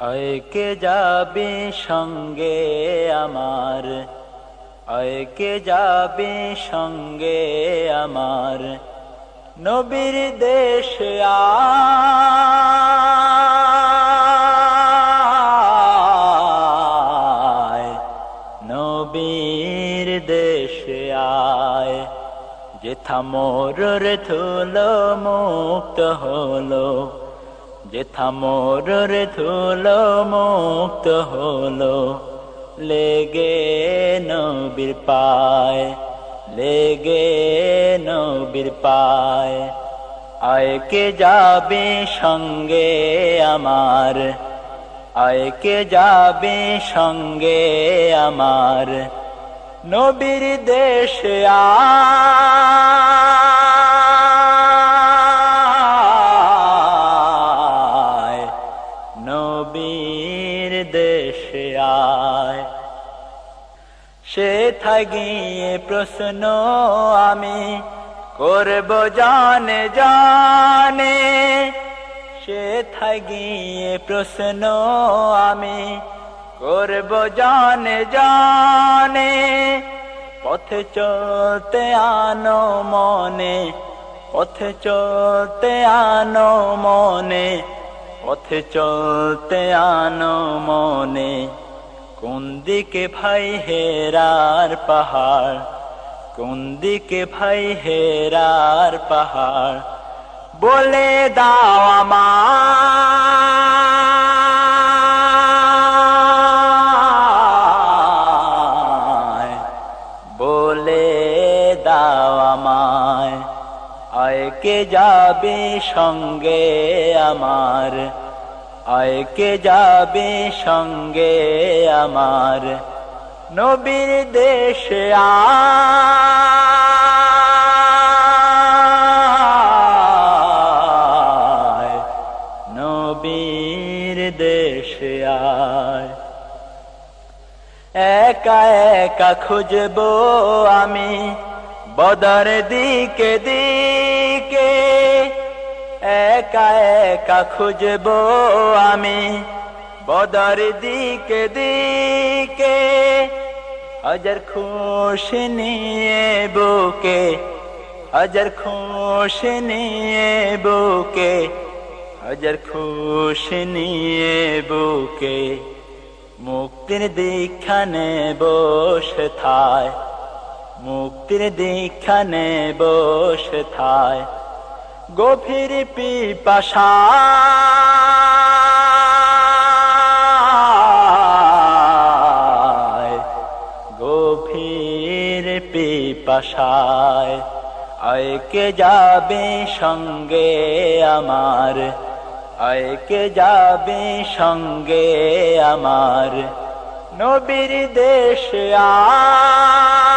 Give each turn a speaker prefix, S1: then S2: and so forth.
S1: আয় কে যাবে সঙ্গে আমার, আয় কে যাবে সঙ্গে আমার, নবীর দেশে আয়, নবীর দেশে আয়। যেথা মোরের ধুলো মুক্ত হলো, যেথা মোরের ধুলো মুক্ত হলো, লেগে নবীর পায়, লেগে নবীর পায়। আয় কে যাবে সঙ্গে আমার, আয় কে যাবে সঙ্গে আমার, নবীর দেশে আয়, নবীর দেশে আয়। সেথায় গিয়ে প্রশ্ন আমি করব জানে জানে, সেথায় গিয়ে প্রশ্ন আমি করব জানে জানে। পথে চলতে আনো মনে, পথে চলতে আনো মনে, পথে চলতে আনো মনে। কোন দিকে ভাই হেরার পাহাড়, কোন দিকে ভাই হেরার পাহাড়, বলে দাও আমায়, বলে দাও আমায়। আয় কে যাবে সঙ্গে আমার, আয় কে যাবে সঙ্গে আমার, নবীর দেশে আয়, নবীর দেশে আয়। একা একা খুঁজবো আমি বদর দিকে দিকে, একা একা খুঁজবো আমি বদর দিকে দিকে। হাজার খুশি নিয়ে বুকে, হাজার খুশি নিয়ে বুকে, হাজার খুশি নিয়ে বুকে। মুক্তির দীক্ষা নেব সেথায়, মুক্তির দীক্ষা নেব সেথায়। গভীর পিপাসায়, গভীর পিপাসায়। আয় কে যাবে সঙ্গে আমার, আয় কে যাবে সঙ্গে আমার, নবীর দেশে আয়।